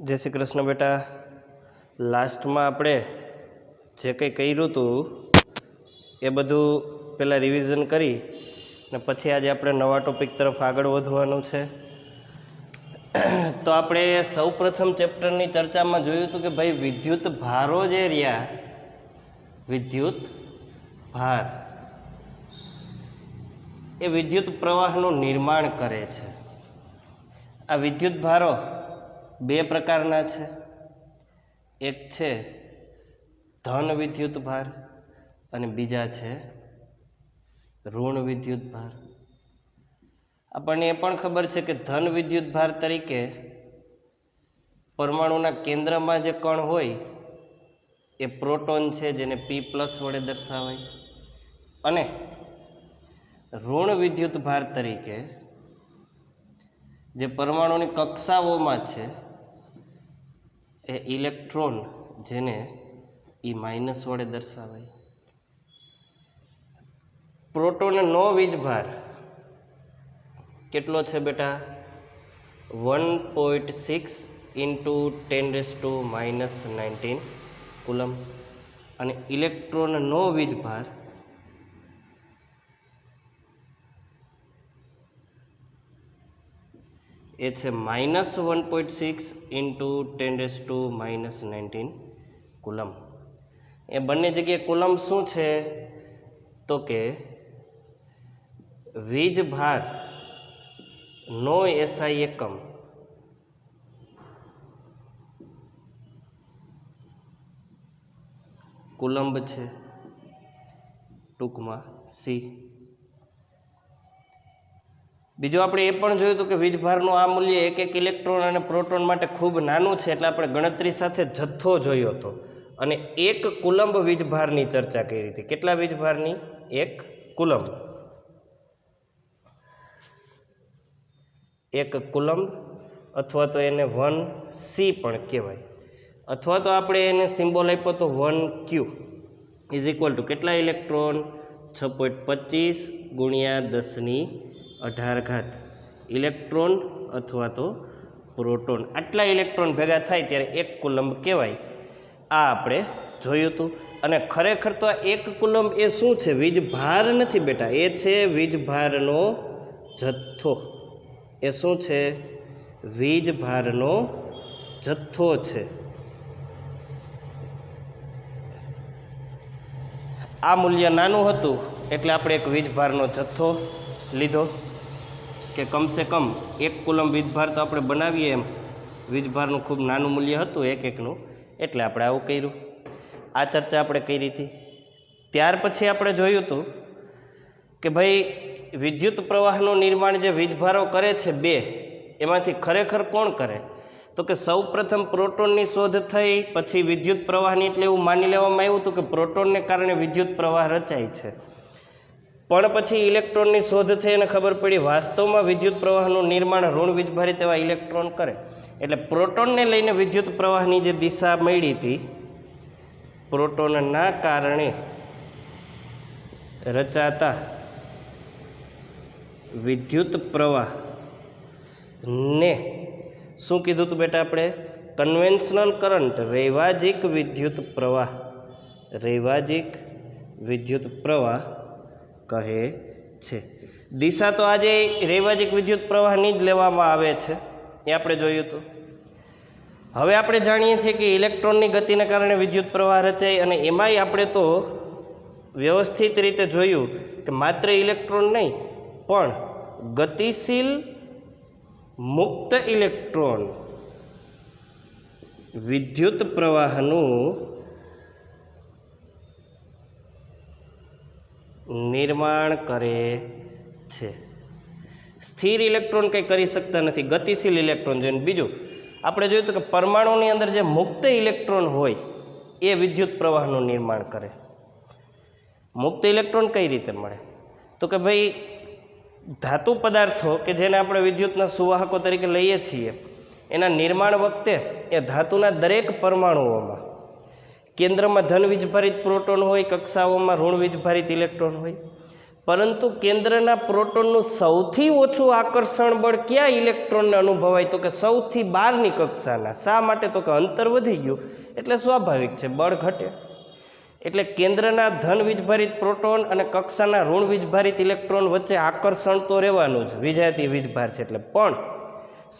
जय श्री कृष्ण बेटा। लास्ट में આપણે જે કંઈ કર્યું હતું એ બધું પહેલાં રિવિઝન કરી ને પછી આજે આપણે નવા ટોપિક તરફ આગળ વધવાનું છે। તો આપણે સૌપ્રથમ ચેપ્ટરની ચર્ચામાં જોયું હતું કે ભાઈ વિદ્યુત ભારો જે રહ્યા, વિદ્યુત ભાર એ વિદ્યુત પ્રવાહનું નિર્માણ કરે છે। આ વિદ્યુત ભારો બે પ્રકારના છે। એક છે ધન વિદ્યુત ભાર અને બીજા છે ઋણ વિદ્યુત ભાર। આપણને એ પણ ખબર છે કે ધન વિદ્યુત ભાર તરીકે પરમાણુના કેન્દ્રમાં જે કણ હોય એ પ્રોટોન છે, જેને P+ વડે દર્શાવાય, અને ઋણ વિદ્યુત ભાર તરીકે જે પરમાણુની કક્ષાઓમાં છે એ ઇલેક્ટ્રોન, જેને E- વડે દર્શાવાય। પ્રોટોનનો વીજભાર કેટલો છે બેટા? 1.6 × 10⁻⁻19 કુલમ, અને ઇલેક્ટ્રોનનો વીજભાર એ છે -1.6 × 10⁻⁻19 કુલમ। એ બંને જગ્યાએ કુલમ શું છે તો કે વીજભાર નો SI એકમ કુલંબ છે, ટૂંકમાં C। બીજું આપણે એ પણ જોયું હતું કે વીજભારનું આ મૂલ્ય એક એક ઇલેક્ટ્રોન અને પ્રોટોન માટે ખૂબ નાનું છે, એટલે આપણે ગણતરી સાથે જથ્થો જોયો હતો અને એક કુલંબ વીજભારની ચર્ચા કરી હતી। કેટલા વીજભારની? એક કુલંબ। એક કુલંબ અથવા તો એને 1C પણ કહેવાય, અથવા તો આપણે એને સિમ્બોલ આપ્યો તો 1Q = કેટલા ઇલેક્ટ્રોન? 6.25 × 10⁻18 ઇલેક્ટ્રોન અથવા તો પ્રોટોન। આટલા ઇલેક્ટ્રોન ભેગા થાય ત્યારે એક કુલંબ કહેવાય। આ આપણે જોયું હતું। અને ખરેખર તો આ એક કુલંબ એ શું છે? વીજભાર નથી બેટા, એ છે વીજભારનો જથ્થો। એ શું છે? વીજભારનો જથ્થો છે। આ મૂલ્ય નાનું હતું એટલે આપણે એક વીજભારનો જથ્થો લીધો કે કમસે કમ એક કુલંબ વીજભાર તો આપણે બનાવીએ એમ। વીજભારનું ખૂબ નાનું મૂલ્ય હતું એક એકનું, એટલે આપણે આવું કર્યું। આ ચર્ચા આપણે કરી હતી। ત્યાર પછી આપણે જોયું હતું કે ભાઈ વિદ્યુત પ્રવાહનું નિર્માણ જે વીજભારો કરે છે બે, એમાંથી ખરેખર કોણ કરે? તો કે સૌ પ્રથમ પ્રોટોનની શોધ થઈ, પછી વિદ્યુત પ્રવાહની, એટલે એવું માની લેવામાં આવ્યું હતું કે પ્રોટોનને કારણે વિદ્યુત પ્રવાહ રચાય છે। પણ પછી ઇલેક્ટ્રોનની શોધ થઈ અને ખબર પડી વાસ્તવમાં વિદ્યુત પ્રવાહનું નિર્માણ ઋણ વીજભારિત એવા ઇલેક્ટ્રોન કરે। એટલે પ્રોટોનને લઈને વિદ્યુત પ્રવાહની જે દિશા મળી હતી, પ્રોટોનના કારણે રચાતા વિદ્યુત પ્રવાહને શું કીધું હતું બેટા આપણે? કન્વેન્શનલ કરંટ, રૈવાજિક વિદ્યુત પ્રવાહ, રૈવાજિક વિદ્યુત પ્રવાહ કહે છે। દિશા તો આજે રૈવાજિક વિદ્યુત પ્રવાહની જ લેવામાં આવે છે, એ આપણે જોયું હતું। હવે આપણે જાણીએ છીએ કે ઇલેક્ટ્રોનની ગતિને કારણે વિદ્યુત પ્રવાહ રચાય, અને એમાંય આપણે તો વ્યવસ્થિત રીતે જોયું કે માત્ર ઇલેક્ટ્રોન નહીં પણ ગતિશીલ મુક્ત ઇલેક્ટ્રોન વિદ્યુત પ્રવાહનું નિર્માણ કરે છે। સ્થિર ઇલેક્ટ્રોન કંઈ કરી શકતા નથી, ગતિશીલ ઇલેક્ટ્રોન જોઈને। બીજું આપણે જોયું હતું કે પરમાણુની અંદર જે મુક્ત ઇલેક્ટ્રોન હોય એ વિદ્યુત પ્રવાહનું નિર્માણ કરે। મુક્ત ઇલેક્ટ્રોન કઈ રીતે મળે? તો કે ભાઈ ધાતુ પદાર્થો કે જેને આપણે વિદ્યુતના સુવાહકો તરીકે લઈએ છીએ, એના નિર્માણ વખતે એ ધાતુના દરેક પરમાણુઓમાં કેન્દ્રમાં ધન વીજભારિત પ્રોટોન હોય, કક્ષાઓમાં ઋણ વીજભારિત ઇલેક્ટ્રોન હોય। પરંતુ કેન્દ્રના પ્રોટોનનું સૌથી ઓછું આકર્ષણ બળ ક્યાં ઇલેક્ટ્રોનને અનુભવાય? તો કે સૌથી બહારની કક્ષાના. શા માટે? તો કે અંતર વધી ગયું એટલે સ્વાભાવિક છે બળ ઘટે. એટલે કેન્દ્રના ધન વીજભારિત પ્રોટોન અને કક્ષાના ઋણ વીજભારિત ઇલેક્ટ્રોન વચ્ચે આકર્ષણ તો રહેવાનું જ, વિજાતીય વીજભાર છે એટલે. પણ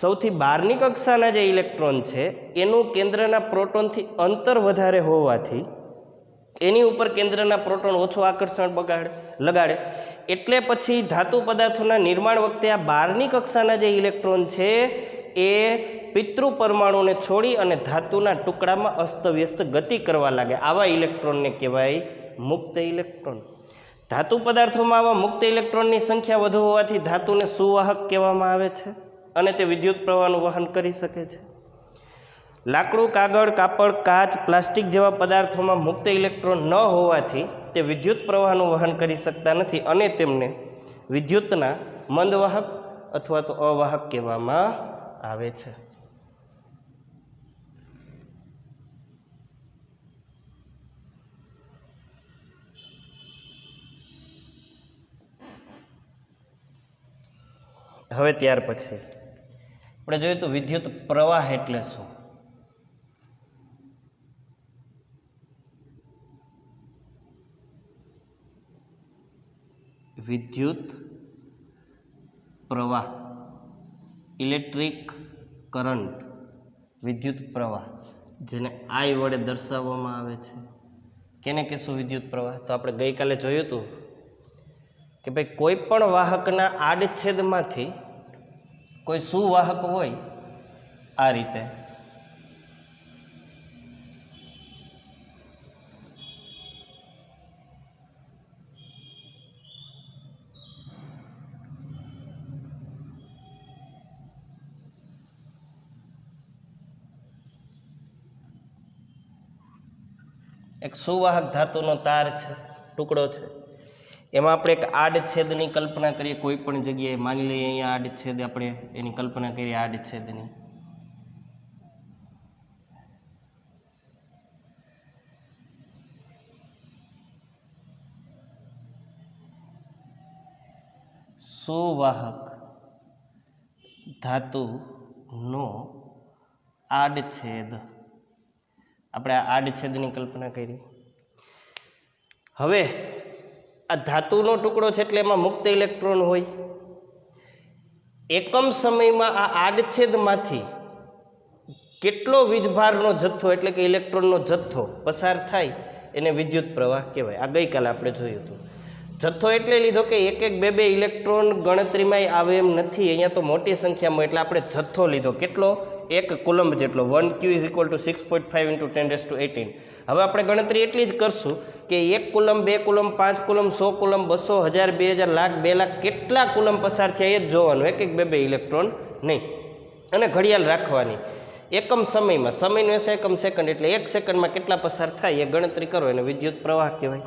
સૌથી બહારની કક્ષાના જે ઇલેક્ટ્રોન છે એનું કેન્દ્રના પ્રોટોનથી અંતર વધારે હોવાથી એની ઉપર કેન્દ્રના પ્રોટોન ઓછું આકર્ષણ લગાડે. એટલે પછી ધાતુ પદાર્થોના નિર્માણ વખતે આ બહારની કક્ષાના જે ઇલેક્ટ્રોન છે એ પિતૃ પરમાણુને છોડી અને ધાતુના ટુકડામાં અસ્તવ્યસ્ત ગતિ કરવા લાગે. આવા ઇલેક્ટ્રોનને કહેવાય મુક્ત ઇલેક્ટ્રોન. ધાતુ પદાર્થોમાં આવા મુક્ત ઇલેક્ટ્રોનની સંખ્યા વધુ હોવાથી ધાતુને સુવાહક કહેવામાં આવે છે અને તે વિદ્યુત પ્રવાહનું વહન કરી શકે છે. લાકડું, કાગળ, કાપડ, કાચ, પ્લાસ્ટિક જેવા પદાર્થોમાં મુક્ત ઇલેક્ટ્રોન ન હોવાથી તે વિદ્યુત પ્રવાહનું વહન કરી શકતા નથી અને તેમને વિદ્યુતના મંદવાહક અથવા તો અવાહક કહેવામાં આવે છે. હવે ત્યાર પછી આપણે જોઈએ તો વિદ્યુત પ્રવાહ એટલે શું? વિદ્યુત પ્રવાહ, ઇલેક્ટ્રિક કરંટ, વિદ્યુત પ્રવાહ, જેને I વડે દર્શાવવામાં આવે છે. કેને કહેશું વિદ્યુત પ્રવાહ? તો આપણે ગઈકાલે જોયું હતું કે ભાઈ કોઈ પણ વાહકના આડછેદમાંથી કોઈ સુવાહક હોય આ રીતે, એક સુવાહક ધાતુનો તાર છે, ટુકડો છે, એમાં આપણે એક આડછેદની કલ્પના કરીએ. કોઈ પણ જગ્યાએ માની લઈએ અહીંયા આડછેદ, આપણે એની કલ્પના કરીએ આડછેદની. સુવાહક ધાતુનો આડછેદ, આપણે આ આડછેદની કલ્પના કરી. હવે આ ધાતુનો ટુકડો છે એટલે એમાં મુક્ત ઇલેક્ટ્રોન હોય. એકમ સમયમાં આ આડછેદમાંથી કેટલો વીજભારનો જથ્થો એટલે કે ઇલેક્ટ્રોનનો જથ્થો પસાર થાય એને વિદ્યુત પ્રવાહ કહેવાય. આ ગઈકાલે આપણે જોયું હતું. જથ્થો એટલે લીધો કે એક એક બે ઇલેક્ટ્રોન ગણતરીમાં આવે એમ નથી, અહીંયા તો મોટી સંખ્યામાં, એટલે આપણે જથ્થો લીધો. કેટલો? 1 કુલંબ જેટલો. 1Q = 6.5 × 10⁸. હવે આપણે ગણતરી એટલી જ કરશું કે 1 coulomb, 2 coulomb, 5 coulomb, 100 coulomb, 200, 1000, 2000, lakh, 2 lakh કેટલા કુલંબ પસાર થયા એ જ જોવાનું, એક એક બે ઇલેક્ટ્રોન નહીં. અને ઘડિયાળ રાખવાની એકમ સમયમાં, સમયનો એસા એકમ સેકન્ડ, એટલે 1 સેકન્ડમાં કેટલા પસાર થાય એ ગણતરી કરો એને વિદ્યુત પ્રવાહ કહેવાય.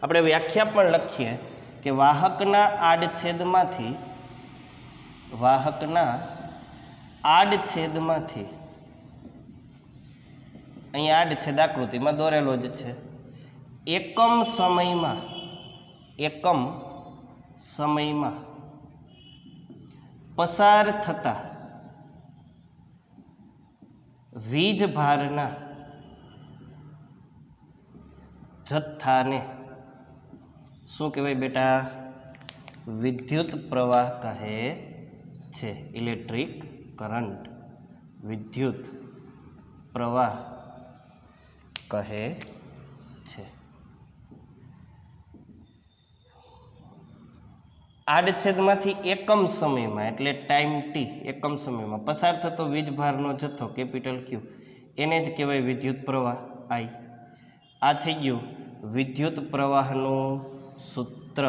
આપણે વ્યાખ્યા પણ લખીએ કે વાહકના આડછેદમાંથી અહીંયા આડછેદ આકૃતિમાં દોરેલો જ છે. એકમ સમયમાં પસાર થતા વીજભારના જથ્થાને શું કહેવાય બેટા? વિદ્યુત પ્રવાહ કહે છે. ઇલેક્ટ્રિક કરંટ, વિદ્યુત પ્રવાહ કહે છે. આડછેદમાંથી એકમ સમયમાં એટલે ટાઈમ ટી, એકમ સમયમાં પસાર થતો વીજભારનો જથ્થો કેપિટલ Q, એને જ કહેવાય વિદ્યુત પ્રવાહ I. આ થઈ ગયું વિદ્યુત પ્રવાહનું સૂત્ર.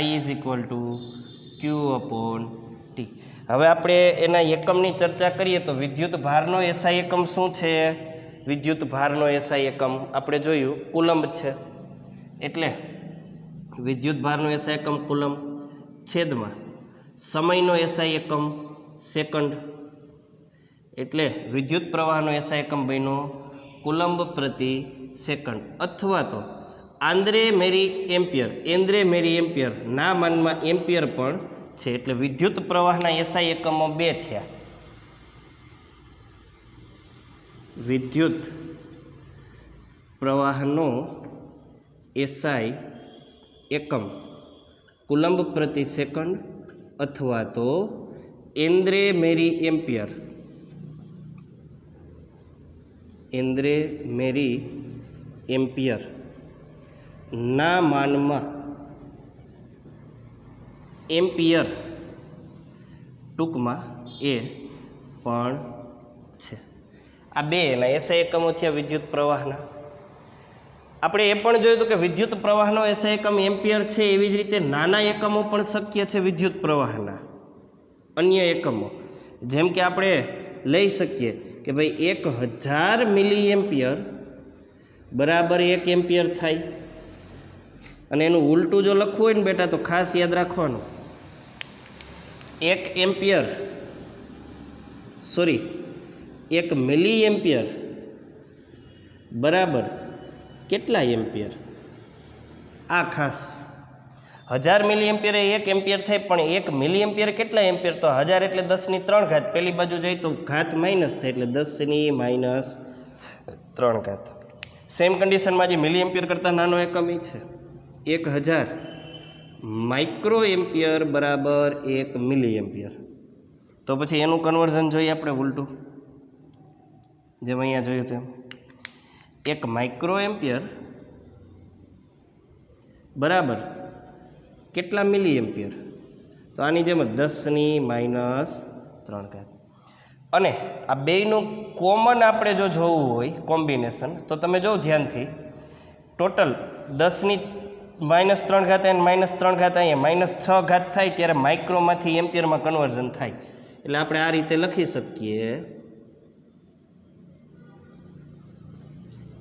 I = Q/T. હવે આપણે એના એકમની ચર્ચા કરીએ તો વિદ્યુત ભારનો SI એકમ શું છે? વિદ્યુત ભારનો SI એકમ આપણે જોયું કુલંબ છે, એટલે વિદ્યુત ભારનો SI એકમ કુલંબ છેદમાં સમયનો SI એકમ સેકન્ડ, એટલે વિદ્યુત પ્રવાહનો SI એકમ બન્યો કુલંબ પ્રતિ સેકન્ડ. અથવા તો આંદ્રે મેરી એમ્પિયર, એન્દ્રે મેરી એમ્પિયર ના માનમાં એમ્પિયર પણ છે. એટલે વિદ્યુત પ્રવાહના એસઆઈ એકમો બે થયા. વિદ્યુત પ્રવાહનો એસઆઈ એકમ કુલંબ પ્રતિ સેકન્ડ અથવા તો એન્દ્રે મેરી એમ્પિયર, એન્દ્રે મેરી એમ્પિયર ના માનમાં એમ્પિયર ટૂંકમાં એ પણ છે. આ બે એના એસઆઈ એકમો થયા વિદ્યુત પ્રવાહના. આપણે એ પણ જોયું હતું કે વિદ્યુત પ્રવાહનો એસઆઈ એકમ એમ્પિયર છે. એવી જ રીતે નાના એકમો પણ શક્ય છે વિદ્યુત પ્રવાહના, અન્ય એકમો. જેમ કે આપણે લઈ શકીએ કે ભાઈ 1000 મિલી એમ્પિયર બરાબર 1 એમ્પિયર થાય. અને એનું ઉલટું જો લખવું હોય ને બેટા તો ખાસ યાદ રાખવાનું, 1 એમ્પિયર 1 મિલી એમ્પિયર બરાબર કેટલા એમ્પિયર? આ ખાસ 1000 મિલી એમ્પિયર 1 એમ્પિયર થાય, પણ 1 મિલી એમ્પિયર કેટલા એમ્પિયર? તો 1000 એટલે 10⁻³ ઘાત. પેલી બાજુ જાય તો ઘાત માઇનસ થાય એટલે 10⁻³ ઘાત. સેમ કન્ડિશનમાં જે મિલી એમ્પિયર કરતાં નાનો એકમ એ છે 1000 માઇક્રો એમ્પિયર બરાબર 1 મિલી એમ્પિયર. તો પછી એનું કન્વર્ઝન જોઈએ આપણે ઉલટું, જેમ અહીંયા જોયું તેમ 1 માઇક્રો એમ્પિયર બરાબર કેટલા મિલી એમ્પિયર? તો આની જેમ 10⁻³ ઘાત. અને આ બેયનું કોમન આપણે જો જોવું હોય કોમ્બિનેશન, તો તમે જો ધ્યાનથી ટોટલ 10⁻³ ઘાત અને -3 ઘાત, અહીંયા -6 ઘાત થાય ત્યારે માઇક્રોમાંથી એમ્પિયરમાં કન્વર્ઝન થાય. એટલે આપણે આ રીતે લખી શકીએ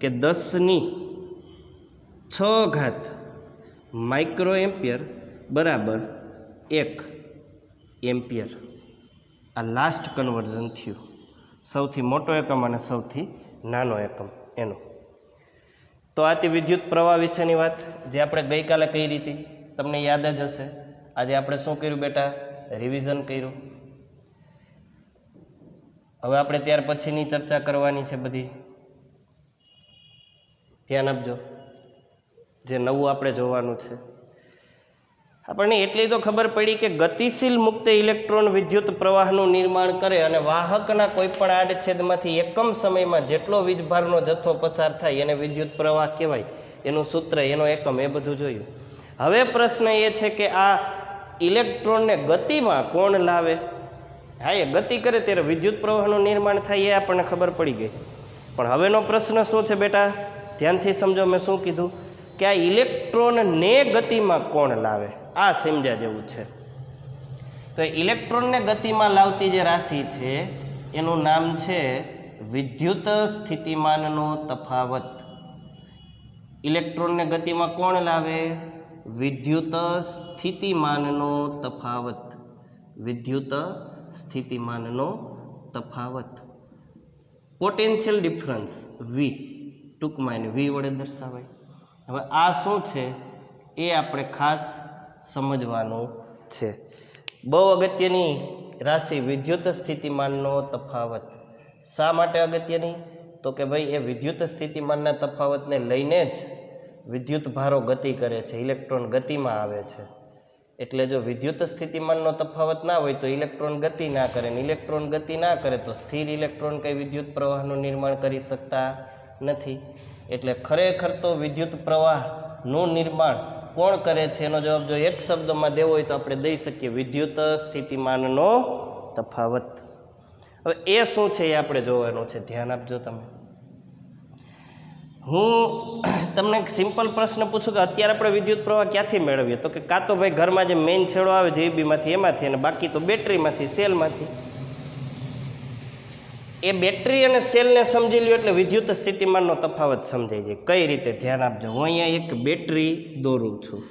કે 10⁻6 ઘાત માઇક્રો એમ્પિયર બરાબર 1 એમ્પિયર. આ લાસ્ટ કન્વર્ઝન થયું, સૌથી મોટો એકમ અને સૌથી નાનો એકમ એનો. તો આ તે વિદ્યુત પ્રવાહ વિશેની વાત જે આપણે ગઈકાલે કરી હતી, તમને યાદ જ હશે. આજે આપણે શું કર્યું બેટા? રિવિઝન કર્યું. હવે આપણે ત્યાર પછીની ચર્ચા કરવાની છે બધી, ધ્યાન આપજો. જે નવું આપણે જોવાનું છે, આપણને એટલી તો ખબર પડી કે ગતિશીલ મુક્ત ઇલેક્ટ્રોન વિદ્યુત પ્રવાહનું નિર્માણ કરે અને વાહકના કોઈપણ આડછેદમાંથી એકમ સમયમાં જેટલો વીજભારનો જથ્થો પસાર થાય એને વિદ્યુત પ્રવાહ કહેવાય. એનું સૂત્ર, એનો એકમ, એ બધું જોયું. હવે પ્રશ્ન એ છે કે આ ઇલેક્ટ્રોનને ગતિમાં કોણ લાવે? હા, એ ગતિ કરે ત્યારે વિદ્યુત પ્રવાહનું નિર્માણ થાય, એ આપણને ખબર પડી ગઈ. પણ હવેનો પ્રશ્ન શું છે બેટા? ધ્યાનથી સમજો મેં શું કીધું, કે આ ઇલેક્ટ્રોનને ગતિમાં કોણ લાવે? આ સમજ્યા જેવું છે. તો ઇલેક્ટ્રોનને ગતિમાં લાવતી જે રાશિ છે એનું નામ છે વિદ્યુત સ્થિતિમાનનો તફાવત. ઇલેક્ટ્રોનને ગતિમાં કોણ લાવે? વિદ્યુત સ્થિતિમાનનો તફાવત. વિદ્યુત સ્થિતિમાનનો તફાવત. પોટેન્શિયલ ડિફરન્સ V, ટૂંકમાં એને V વડે દર્શાવાય. હવે આ શું છે એ આપણે ખાસ સમજવાનું છે. બહુ અગત્યની રાશિ વિદ્યુત સ્થિતિમાનનો તફાવત. શા માટે અગત્યની? તો કે ભાઈ એ વિદ્યુત સ્થિતિમાનના તફાવતને લઈને જ વિદ્યુત ભારો ગતિ કરે છે, ઇલેક્ટ્રોન ગતિમાં આવે છે. એટલે જો વિદ્યુત સ્થિતિમાનનો તફાવત ના હોય તો ઇલેક્ટ્રોન ગતિ ના કરે, અને ઇલેક્ટ્રોન ગતિ ના કરે તો સ્થિર ઇલેક્ટ્રોન કંઈ વિદ્યુત પ્રવાહનું નિર્માણ કરી શકતા નથી. એટલે ખરેખર તો વિદ્યુત પ્રવાહનું નિર્માણ કોણ કરે છે એનો જવાબ જો એક શબ્દમાં દેવો હોય તો આપણે દઈ શકીએ વિદ્યુત સ્થિતિમાનનો તફાવત. હવે એ શું છે એ આપણે જોવાનું છે, ધ્યાન આપજો તમે. હું તમને એક સિમ્પલ પ્રશ્ન પૂછું કે અત્યારે આપણે વિદ્યુત પ્રવાહ ક્યાંથી મેળવીએ? તો કે કાં તો ભાઈ ઘરમાં જે મેઇન છેડો આવે JEBમાંથી એમાંથી, અને બાકી તો બેટરીમાંથી, સેલમાંથી. એ બેટરી અને સેલને સમજી લ્યો એટલે વિદ્યુત સ્થિતિમાનનો તફાવત સમજાઈ જાય. કઈ રીતે? ધ્યાન આપજો. હું અહીંયા એક બેટરી દોરું છું.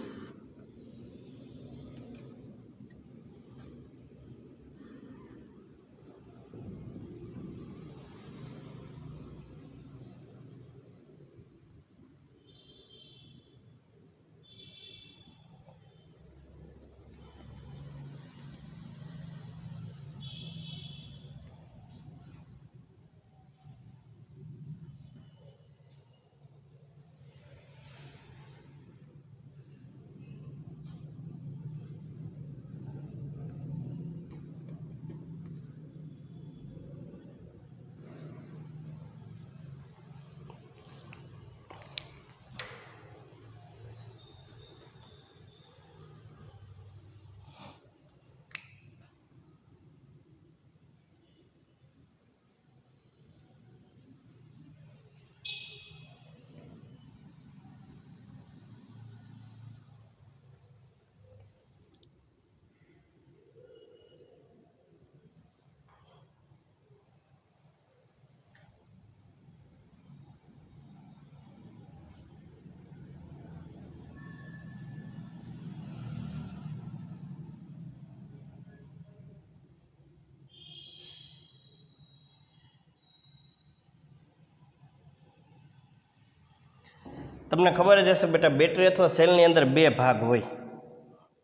તમને ખબર જ હશે બેટા, બેટરી અથવા સેલની અંદર બે ભાગ હોય.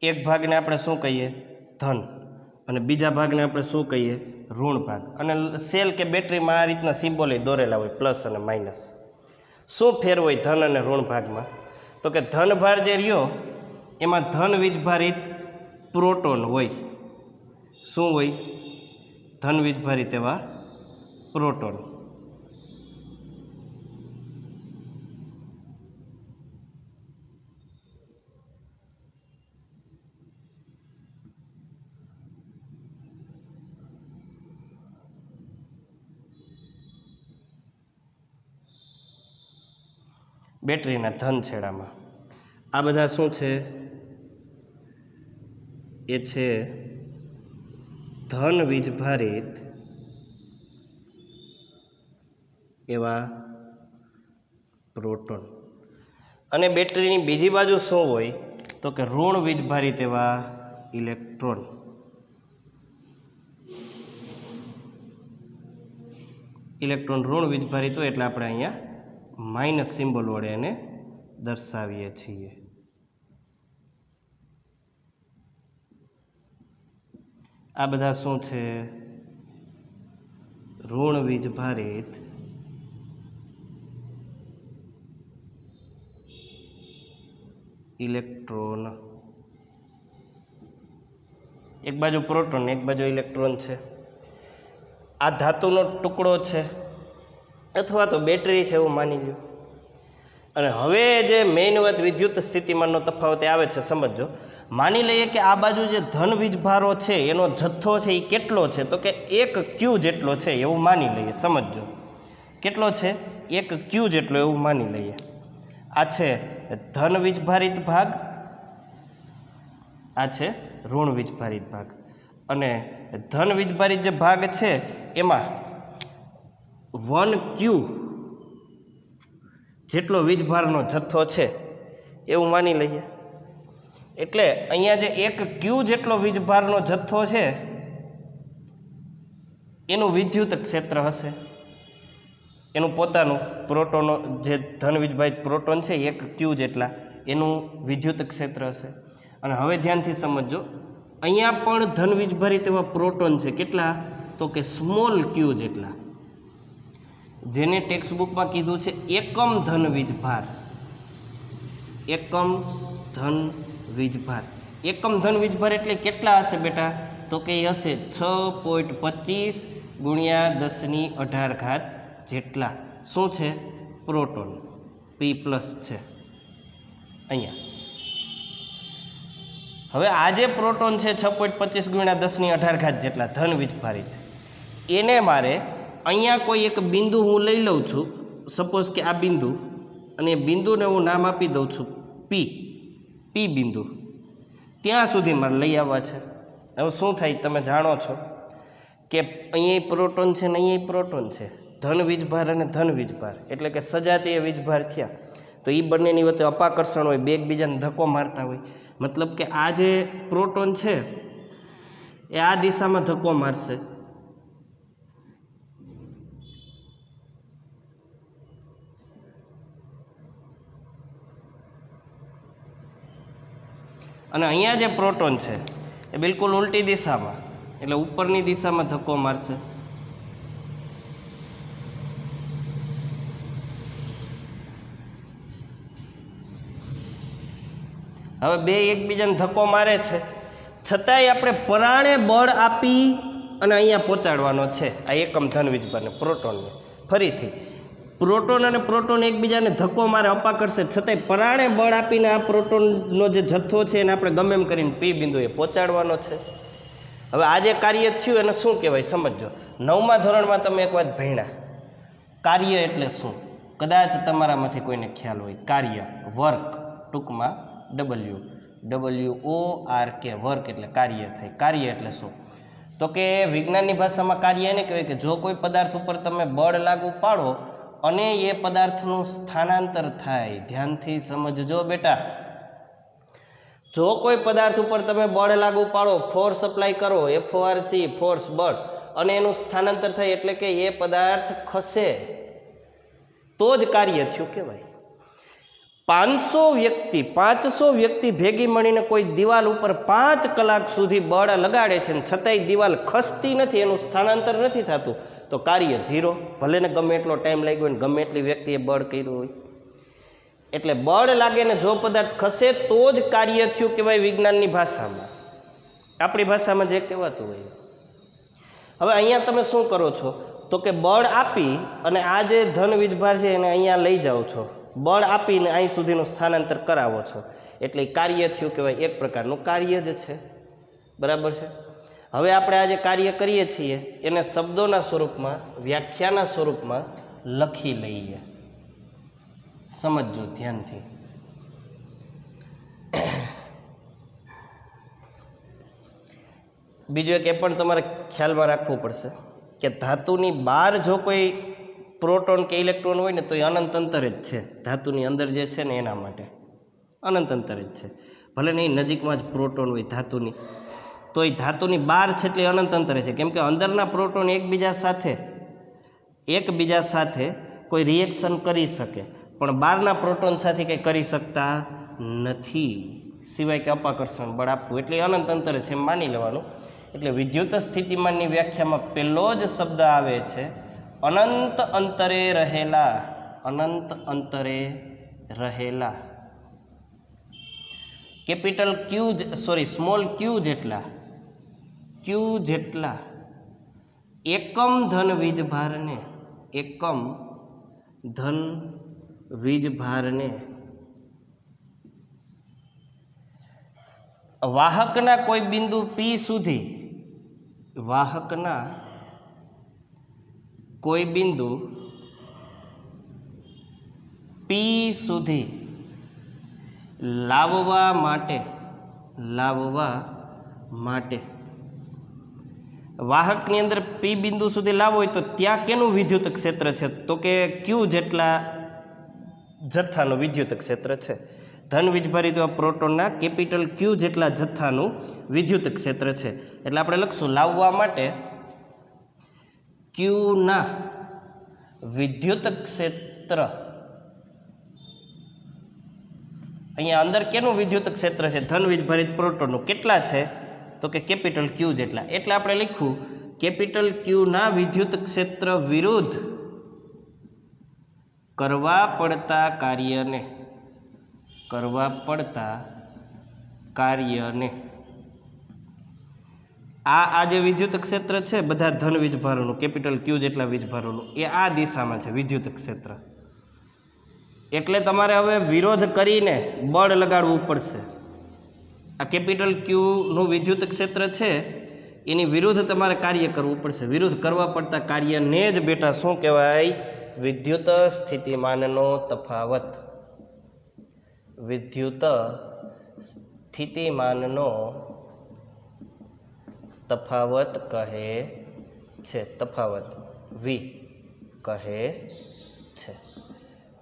એક ભાગને આપણે શું કહીએ? ધન. અને બીજા ભાગને આપણે શું કહીએ? ઋણ ભાગ. અને સેલ કે બેટરીમાં આ રીતના સિમ્બોલ દોરેલા હોય, પ્લસ અને માઇનસ. શું ફેર હોય ધન અને ઋણ ભાગમાં? તો કે ધન ભાર જે રહ્યો એમાં ધન વીજભારિત પ્રોટોન હોય. શું હોય? ધન વીજભારિત એવા પ્રોટોન. બેટરીના ધન છેડામાં આ બધા શું છે? એ છે ધન વીજભારિત એવા પ્રોટોન. અને બેટરીની બીજી બાજુ શું હોય? તો કે ઋણ વીજભારિત એવા ઇલેક્ટ્રોન. ઇલેક્ટ્રોન ઋણ વીજભારિત હોય એટલે આપણે અહીંયા માઇનસ સિમ્બોલ વડે એને દર્શાવીએ છીએ. આ બધા શું છે? ઋણ વીજભારિત ઇલેક્ટ્રોન. એક બાજુ પ્રોટોન, એક બાજુ ઇલેક્ટ્રોન છે. આ ધાતુનો ટુકડો છે અથવા તો બેટરી છે એવું માની લ્યો. અને હવે જે મેઇન વાત વિદ્યુત સ્થિતિમાનનો તફાવત આવે છે, સમજો. માની લઈએ કે આ બાજુ જે ધન વીજભારો છે એનો જથ્થો છે એ કેટલો છે? તો કે 1 ક્યુ જેટલો છે એવું માની લઈએ. સમજો કેટલો છે? 1 ક્યુ જેટલો એવું માની લઈએ. આ છે ધન વીજભારિત ભાગ, આ છે ઋણ વીજભારિત ભાગ. અને ધન વીજભારિત જે ભાગ છે એમાં 1 ક્યુ જેટલો વીજભારનો જથ્થો છે એવું માની લઈએ. એટલે અહીંયા જે 1 ક્યુ જેટલો વીજભારનો જથ્થો છે એનું વિદ્યુત ક્ષેત્ર હશે, એનું પોતાનું. પ્રોટોનો જે ધન વીજભારિત પ્રોટોન છે 1 ક્યુ જેટલા, એનું વિદ્યુત ક્ષેત્ર હશે. અને હવે ધ્યાનથી સમજો, અહીંયા પણ ધન વીજભારિત એવા પ્રોટોન છે. કેટલા? તો કે સ્મોલ ક્યુ જેટલા, જેને ટેક્સ્ટ બુકમાં કીધું છે એકમ ધન વીજભાર. એકમ ધન વીજભાર. એકમ ધન વીજભાર એટલે કેટલા હશે બેટા? તો કે એ હશે 6.25 ગુણ્યા 1018 જેટલા. શું છે? પ્રોટોન. P+ છે અહીંયા. હવે આ જે પ્રોટોન છે 6.25 ગુણ્યા 1018 જેટલા ધન વીજભારિત, એને મારે અહીંયા કોઈ એક બિંદુ હું લઈ લઉં છું. સપોઝ કે આ બિંદુ, અને એ બિંદુને હું નામ આપી દઉં છું P બિંદુ. ત્યાં સુધી મારે લઈ આવવા છે. હવે શું થાય તમે જાણો છો કે અહીંયા પ્રોટોન છે ને અહીંયા પ્રોટોન છે. ધન વીજભાર અને ધન વીજભાર એટલે કે સજાતીય વીજભાર થયા. તો એ બંનેની વચ્ચે અપાકર્ષણ હોય, બે એકબીજાને ધક્કો મારતા હોય. મતલબ કે આ જે પ્રોટોન છે એ આ દિશામાં ધક્કો મારશે, અને અહીંયા જે પ્રોટોન છે એ બિલકુલ ઉલટી દિશામાં, એટલે ઉપરની દિશામાં ધક્કો મારશે. હવે બે એકબીજાને ધક્કો મારે છે, છતાંય આપણે પરાણે બળ આપી અને અહીંયા પહોંચાડવાનો છે આ એકમ ધન વીજભારને, પ્રોટોનને. ફરીથી પ્રોટોન અને પ્રોટોન એકબીજાને ધક્કો મારે, અપાકર્ષે, છતાંય પરાણે બળ આપીને આ પ્રોટોનનો જે જથ્થો છે એને આપણે ગમે એમ કરીને P બિંદુએ પહોંચાડવાનો છે. હવે આ જે કાર્ય થયું એને શું કહેવાય સમજો. 9મા ધોરણમાં તમે એક વાત ભણ્યા, કાર્ય એટલે શું? કદાચ તમારામાંથી કોઈને ખ્યાલ હોય. કાર્ય, વર્ક, ટૂંકમાં WORK, વર્ક એટલે કાર્ય થાય. કાર્ય એટલે શું? તો કે વિજ્ઞાનની ભાષામાં કાર્ય એને કહેવાય કે જો કોઈ પદાર્થ ઉપર તમે બળ લાગુ પાડો અને એ પદાર્થનું સ્થાનાંતર થાય. ધ્યાનથી સમજજો બેટા, જો કોઈ પદાર્થ ઉપર તમે બળ લાગુ પાડો, ફોર્સ અપ્લાય કરો, FORC, ફોર્સ, બળ, અને એનું સ્થાનાંતર થાય એટલે કે એ પદાર્થ ખસે, તો જ કાર્ય થયું કહેવાય. 500 વ્યક્તિ ભેગી મળીને કોઈ દિવાલ ઉપર 5 કલાક સુધી બળ લગાડે છે ને છતાંય દિવાલ ખસતી નથી, એનું સ્થાનાંતર નથી થતું, તો કાર્ય 0, ભલે ને ગમે એટલો ટાઈમ લાગ્યો હોય ને ગમે એટલી વ્યક્તિએ બળ કર્યું હોય. એટલે બળ લાગે ને જો પદાર્થ ખસે તો જ કાર્ય થયું કહેવાય વિજ્ઞાનની ભાષામાં, આપણી ભાષામાં જે કહેવાતું હોય. હવે અહીંયા તમે શું કરો છો તો કે બળ આપી અને આ જે ધન વીજભાર છે એને અહીંયા લઈ જાઓ છો, બળ આપીને અહીં સુધીનું સ્થાનાંતર કરાવો છો, એટલે કાર્ય થયું કહેવાય, એક પ્રકારનું કાર્ય જ છે. બરાબર છે. હવે આપણે આ જે કાર્ય કરીએ છીએ એને શબ્દોના સ્વરૂપમાં, વ્યાખ્યાના સ્વરૂપમાં લખી લઈએ. સમજજો ધ્યાનથી. બીજું એક એ પણ તમારે ખ્યાલમાં રાખવું પડશે કે ધાતુની બહાર જો કોઈ પ્રોટોન કે ઇલેક્ટ્રોન હોય ને તો એ અનંત અંતરે જ છે. ધાતુની અંદર જે છે ને એના માટે અનંત અંતરે જ છે. ભલે ને એ નજીકમાં જ પ્રોટોન હોય ધાતુની, તો એ ધાતુની બહાર છે એટલે અનંત અંતરે છે, કેમ કે અંદરના પ્રોટોન એકબીજા સાથે કોઈ રિએક્શન કરી શકે, પણ બહારના પ્રોટોન સાથે કંઈ કરી શકતા નથી, સિવાય કે અપાકર્ષણ બળ આપવું, એટલે અનંત અંતરે છે એમ માની લેવાનું. એટલે વિદ્યુત સ્થિતિમાનની વ્યાખ્યામાં પહેલો જ શબ્દ આવે છે અનંત અંતરે રહેલા. અનંત અંતરે રહેલા. કેપિટલ સ્મોલ ક્યુ જેટલા એકમ ધન વીજભારને વાહકના કોઈ બિંદુ પી સુધી, વાહકના કોઈ બિંદુ પી સુધી લાવવા માટે વાહકની અંદર પી બિંદુ સુધી લાવવો હોય તો ત્યાં કેનું વિદ્યુત ક્ષેત્ર છે તો કે ક્યુ જેટલા જથ્થાનું વિદ્યુત ક્ષેત્ર છે. ધન વીજભારિત પ્રોટોનના કેપિટલ ક્યુ જેટલા જથ્થાનું વિદ્યુત ક્ષેત્ર છે. એટલે આપણે લખશું લાવવા માટે ક્યુના વિદ્યુત ક્ષેત્ર. અહીંયા અંદર કેનું વિદ્યુત ક્ષેત્ર છે? ધન વીજભારિત પ્રોટોનનું. કેટલા છે તો કે કેપિટલ ક્યુ જેટલા. એટલે આપણે લખ્યું કેપિટલ ક્યુના વિદ્યુત ક્ષેત્ર વિરુદ્ધ કરવા પડતા કાર્યને આ જે વિદ્યુત ક્ષેત્ર છે બધા ધન વીજભારોનું, કેપિટલ ક્યુ જેટલા વીજભારોનું, એ આ દિશામાં છે વિદ્યુત ક્ષેત્ર. એટલે તમારે હવે વિરોધ કરીને બળ લગાડવું પડશે. આ કેપિટલ ક્યુનું વિદ્યુત ક્ષેત્ર છે એની વિરુદ્ધ તમારે કાર્ય કરવું પડશે. વિરુદ્ધ કરવા પડતા કાર્યને જ બેટા શું કહેવાય? વિદ્યુત સ્થિતિમાનનો તફાવત. વિદ્યુત સ્થિતિમાનનો તફાવત કહે છે. તફાવત વી કહે છે.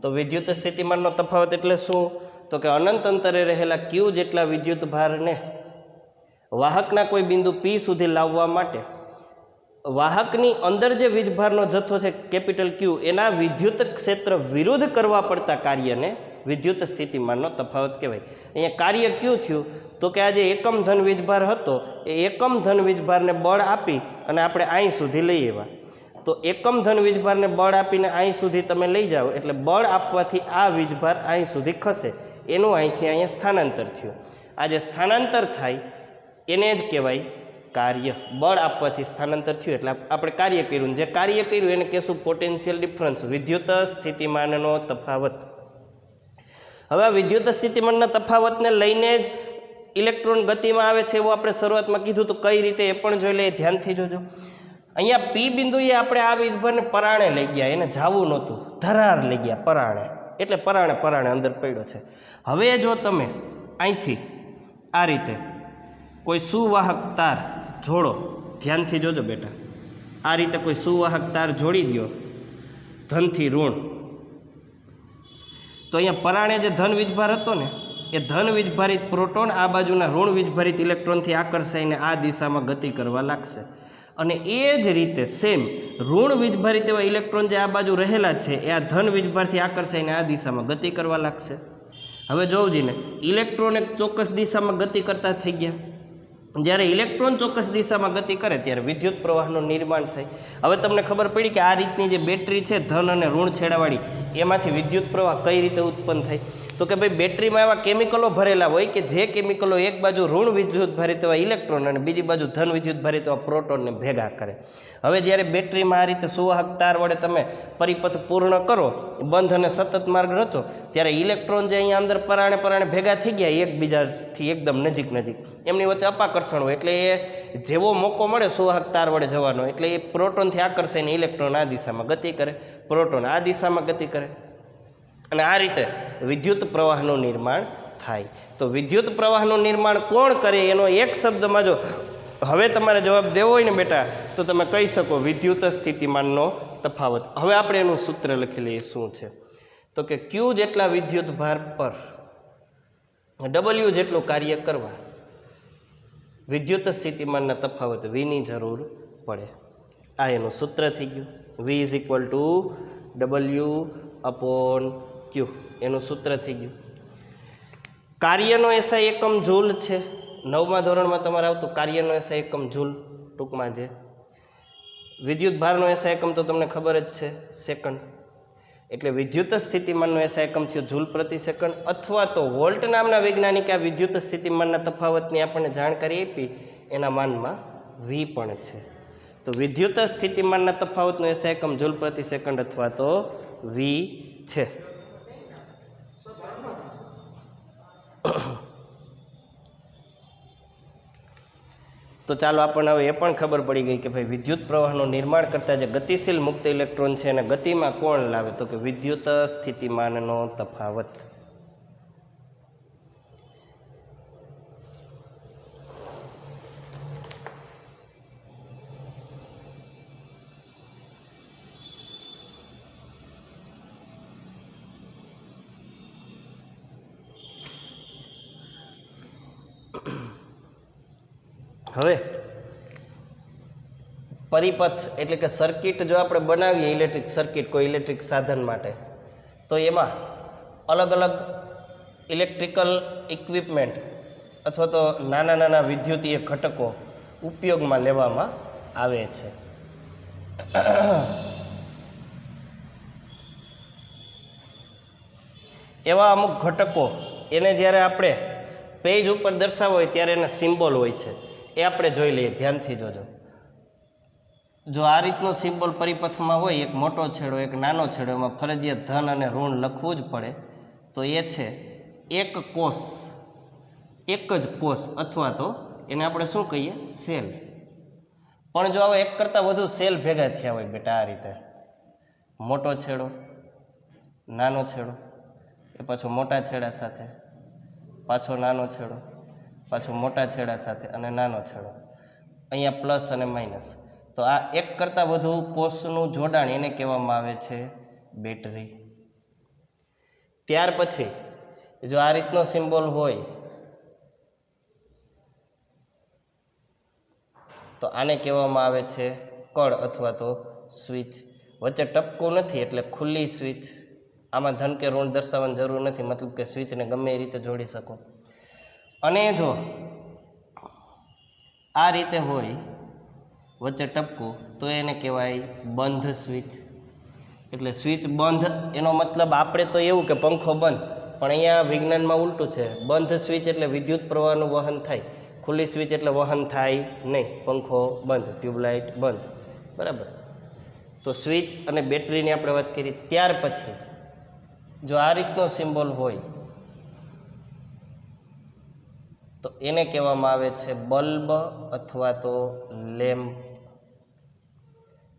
તો વિદ્યુત સ્થિતિમાનનો તફાવત એટલે શું? તો કે અનંત અંતરે રહેલા ક્યુ જેટલા વિદ્યુત ભારને વાહકના કોઈ બિંદુ પી સુધી લાવવા માટે વાહકની અંદર જે વીજભારનો જથ્થો છે કેપિટલ ક્યુ એના વિદ્યુત ક્ષેત્ર વિરુદ્ધ કરવા પડતા કાર્યને વિદ્યુત સ્થિતિમાનનો તફાવત કહેવાય. અહીંયા કાર્ય ક્યું થયું તો કે આ જે એકમ ધન વીજભાર હતો એ એકમ ધન વીજભારને બળ આપી અને આપણે અહીં સુધી લઈ આવ્યા. તો એકમ ધન વીજભારને બળ આપીને અહીં સુધી તમે લઈ જાઓ એટલે બળ આપવાથી આ વીજભાર અહીં સુધી ખસે, એનું અહીંથી અહીંયા સ્થાનાંતર થયું. આ જે સ્થાનાંતર થાય એને જ કહેવાય કાર્ય. બળ આપવાથી સ્થાનાંતર થયું એટલે આપણે કાર્ય કર્યું. જે કાર્ય કર્યું એને કહેશું પોટેન્શિયલ ડિફરન્સ, વિદ્યુત સ્થિતિમાનનો તફાવત. હવે આ વિદ્યુત સ્થિતિમાનના તફાવતને લઈને જ ઇલેક્ટ્રોન ગતિમાં આવે છે એવું આપણે શરૂઆતમાં કીધું. તો કઈ રીતે એ પણ જોઈ લઈએ, ધ્યાનથી જોજો. અહીંયા પી બિંદુએ આપણે આ વીજભારને પરાણે લઈ ગયા, એને જાવું નહોતું, ધરાર લઈ ગયા પરાણે, એટલે પરાણે અંદર પડ્યો છે. હવે જો તમે અહીંથી આ રીતે કોઈ સુવાહક તાર જોડો, ધ્યાનથી જોજો બેટા, આ રીતે કોઈ સુવાહક તાર જોડી દો ધનથી ઋણ, તો અહીંયા પરાણે જે ધન વીજભાર હતો ને એ ધન વીજભારિત પ્રોટોન આ બાજુના ઋણ વીજભારિત ઇલેક્ટ્રોનથી આકર્ષાઈને આ દિશામાં ગતિ કરવા લાગશે. અને એ જ રીતે સેમ ઋણ વીજભારિત એવા ઇલેક્ટ્રોન જે આ બાજુ રહેલા છે એ આ ધન વીજભારથી આકર્ષાઈને આ દિશામાં ગતિ કરવા લાગશે. હવે જોવજીને ઇલેક્ટ્રોન એક ચોક્કસ દિશામાં ગતિ કરતા થઈ ગયા. જ્યારે ઇલેક્ટ્રોન ચોક્કસ દિશામાં ગતિ કરે ત્યારે વિદ્યુત પ્રવાહનું નિર્માણ થાય. હવે તમને ખબર પડી કે આ રીતની જે બેટરી છે ધન અને ઋણ છેડાવાળી, એમાંથી વિદ્યુત પ્રવાહ કઈ રીતે ઉત્પન્ન થાય. તો કે ભાઈ બેટરીમાં એવા કેમિકલો ભરેલા હોય કે જે કેમિકલો એક બાજુ ઋણ વિદ્યુત ભારિત એવા ઇલેક્ટ્રોન અને બીજી બાજુ ધન વિદ્યુત ભારિત એવા પ્રોટોનને ભેગા કરે. હવે જ્યારે બેટરીમાં આ રીતે સુવાહક તાર વડે તમે પરિપથ પૂર્ણ કરો, બંધ અને સતત માર્ગ રચો, ત્યારે ઇલેક્ટ્રોન જે અહીંયા અંદર પરાણે ભેગા થઈ ગયા એકબીજાથી એકદમ નજીક એમની વચ્ચે અપાકર્ષણ હોય, એટલે એ જેવો મોકો મળે સુવાહક તાર વડે જવાનો એટલે એ પ્રોટોનથી આકર્ષાઈને ઇલેક્ટ્રોન આ દિશામાં ગતિ કરે, પ્રોટોન આ દિશામાં ગતિ કરે અને આ રીતે વિદ્યુત પ્રવાહનું નિર્માણ થાય. તો વિદ્યુત પ્રવાહનું નિર્માણ કોણ કરે એનો એક શબ્દમાં જો હવે તમારે જવાબ દેવો હોય ને બેટા તો તમે કહી શકો વિદ્યુત સ્થિતિમાનનો તફાવત. હવે આપણે એનું સૂત્ર લખી લઈએ. શું છે તો કે ક્યુ જેટલા વિદ્યુત ભાર પર ડબલ્યુ જેટલું કાર્ય કરવા વિદ્યુત સ્થિતિમાનના તફાવત વીની જરૂર પડે. આ એનું સૂત્ર થઈ ગયું. V is equal to W upon Q એનું સૂત્ર થઈ ગયું. કાર્યનો એસઆઈ એકમ જૂલ છે. 9મા ધોરણમાં તમારે આવતું કાર્યનો એસઆઈ એકમ જૂલ, ટૂંકમાં જે વિદ્યુત ભારનો એસઆઈ એકમ તો તમને ખબર જ છે સેકન્ડ. એટલે વિદ્યુત સ્થિતિમાનનો એસઆઈ એકમ થયો જૂલ પ્રતિ સેકન્ડ, અથવા તો વોલ્ટ નામના વૈજ્ઞાનિકે આ વિદ્યુત સ્થિતિમાનના તફાવતની આપણને જાણકારી આપી, એના માનમાં વી પણ છે. તો વિદ્યુત સ્થિતિમાનના તફાવતનો એસઆઈ એકમ જૂલ પ્રતિ સેકન્ડ અથવા તો વી છે. તો ચાલો આપણને હવે એ પણ ખબર પડી ગઈ કે ભાઈ વિદ્યુત પ્રવાહનું નિર્માણ કરતા જે ગતિશીલ મુક્ત ઇલેક્ટ્રોન છે એને ગતિમાં કોણ લાવે, તો કે વિદ્યુત સ્થિતિમાનનો તફાવત. હવે પરિપથ એટલે કે સર્કિટ જો આપણે બનાવીએ ઇલેક્ટ્રિક સર્કિટ કોઈ ઇલેક્ટ્રિક સાધન માટે, તો એમાં અલગ અલગ ઇલેક્ટ્રિકલ ઇક્વિપમેન્ટ અથવા તો નાના વિદ્યુતીય ઘટકો ઉપયોગમાં લેવામાં આવે છે. એવા અમુક ઘટકો એને જ્યારે આપણે પેજ ઉપર દર્શાવો હોય ત્યારે એના સિમ્બોલ હોય છે, એ આપણે જોઈ લઈએ. ધ્યાનથી જોજો. જો આ રીતનો સિમ્બોલ પરિપથમાં હોય, એક મોટો છેડો એક નાનો છેડો, એમાં ફરજિયાત ધન અને ઋણ લખવું જ પડે, તો એ છે એક કોષ, એક જ કોષ અથવા તો એને આપણે શું કહીએ સેલ. પણ જો આવા એક કરતાં વધુ સેલ ભેગા થયા હોય બેટા, આ રીતે મોટો છેડો નાનો છેડો એ પાછો મોટા છેડા સાથે, પાછો નાનો છેડો, પાછો મોટા છેડા સાથે અને નાનો છેડો, અહીંયા પ્લસ અને માઇનસ, તો આ એક કરતાં વધુ કોષનું જોડાણ એને કહેવામાં આવે છે બેટરી. ત્યાર પછી જો આ રીતનો સિમ્બોલ હોય તો આને કહેવામાં આવે છે કળ અથવા તો સ્વિચ. વચ્ચે ટપકું નથી એટલે ખુલ્લી સ્વિચ. આમાં ધન કે ઋણ દર્શાવવાની જરૂર નથી, મતલબ કે સ્વિચને ગમે એ રીતે જોડી શકો. અને જો આ રીતે હોય વચ્ચે ટપકું તો એને કહેવાય બંધ સ્વિચ. એટલે સ્વિચ બંધ એનો મતલબ આપણે તો એવું કે પંખો બંધ, પણ અહીંયા વિજ્ઞાનમાં ઉલટું છે. બંધ સ્વિચ એટલે વિદ્યુત પ્રવાહનું વહન થાય, ખુલ્લી સ્વિચ એટલે વહન થાય નહીં. પંખો બંધ, ટ્યુબલાઇટ બંધ, બરાબર. તો સ્વિચ અને બેટરીની આપણે વાત કરી. ત્યાર પછી જો આ રીતનો સિમ્બોલ હોય તો એને કહેવામાં આવે છે બલ્બ અથવા તો લેમ્પ.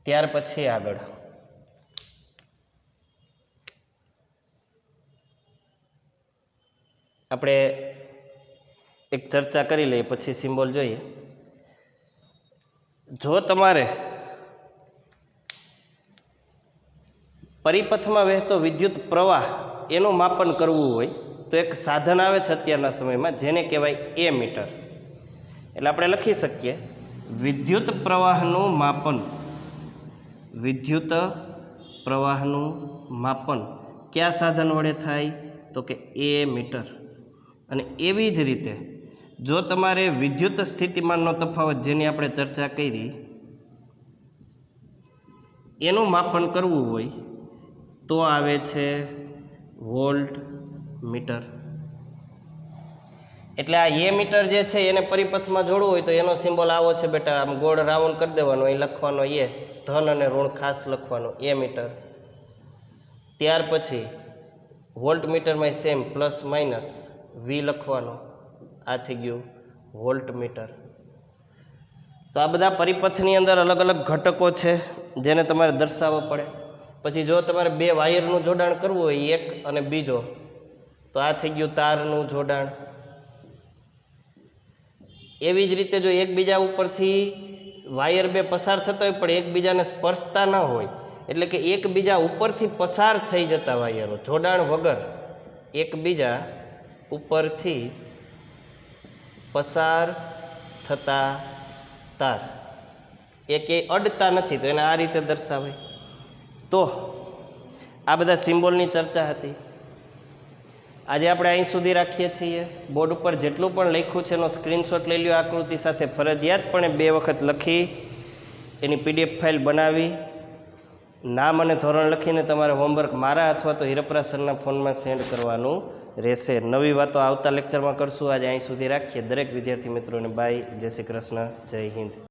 ત્યાર પછી આગળ આપણે એક ચર્ચા કરી લઈએ, પછી સિમ્બોલ જોઈએ. જો તમારે પરિપથમાં વહેતો વિદ્યુત પ્રવાહ એનું માપન કરવું હોય તો એક સાધન આવે છે અત્યારના સમયમાં જેને કહેવાય એમીટર. એટલે આપણે લખી શકીએ વિદ્યુત પ્રવાહનું માપન. વિદ્યુત પ્રવાહનું માપન કયા સાધન વડે થાય? તો કે એ મીટર. અને એવી જ રીતે જો તમારે વિદ્યુત સ્થિતિમાનનો તફાવત જેની આપણે ચર્ચા કરી એનું માપન કરવું હોય તો આવે છે વોલ્ટ મીટર. એટલે આ એ મીટર જે છે એને પરિપથમાં જોડવું હોય તો એનો સિમ્બોલ આવો છે બેટા, આમ ગોળ રાઉન્ડ કરી દેવાનો, અહીં લખવાનો એ, ધન અને ઋણ ખાસ લખવાનો એ મીટર. ત્યાર પછી વોલ્ટ મીટરમાં સેમ પ્લસ માઇનસ વી લખવાનો, આ થઈ ગયું વોલ્ટ મીટર. તો આ બધા પરિપથની અંદર અલગ અલગ ઘટકો છે જેને તમારે દર્શાવવા પડે. પછી જો તમારે બે વાયરનું જોડાણ કરવું હોય, એક અને બીજો, તો આ થઈ ગયું તારનું જોડાણ. એવી જ રીતે જો એકબીજા ઉપરથી વાયર બે પસાર થતા હોય પણ એકબીજાને સ્પર્શતા ન હોય, એટલે કે એકબીજા ઉપરથી પસાર થઈ જતા વાયરો જોડાણ વગર એકબીજા ઉપરથી પસાર થતા તાર, એક એ અડતા નથી, તો એને આ રીતે દર્શાવે. તો આ બધા સિમ્બોલની ચર્ચા હતી. આજે આપણે અહીં સુધી રાખીએ છીએ. બોર્ડ ઉપર જેટલું પણ લખ્યું છે એનો સ્ક્રીનશોટ લઈ લ્યો. આકૃતિ સાથે ફરજિયાતપણે 2 વખત લખી એની PDF ફાઇલ બનાવી નામ અને ધોરણ લખીને તમારે હોમવર્ક મારા અથવા તો હિરપરા સરના ફોનમાં સેન્ડ કરવાનું રહેશે. નવી વાતો આવતા લેક્ચરમાં કરશું. આજે અહીં સુધી રાખીએ. દરેક વિદ્યાર્થી મિત્રોને બાય, જય શ્રી કૃષ્ણ, જય હિન્દ.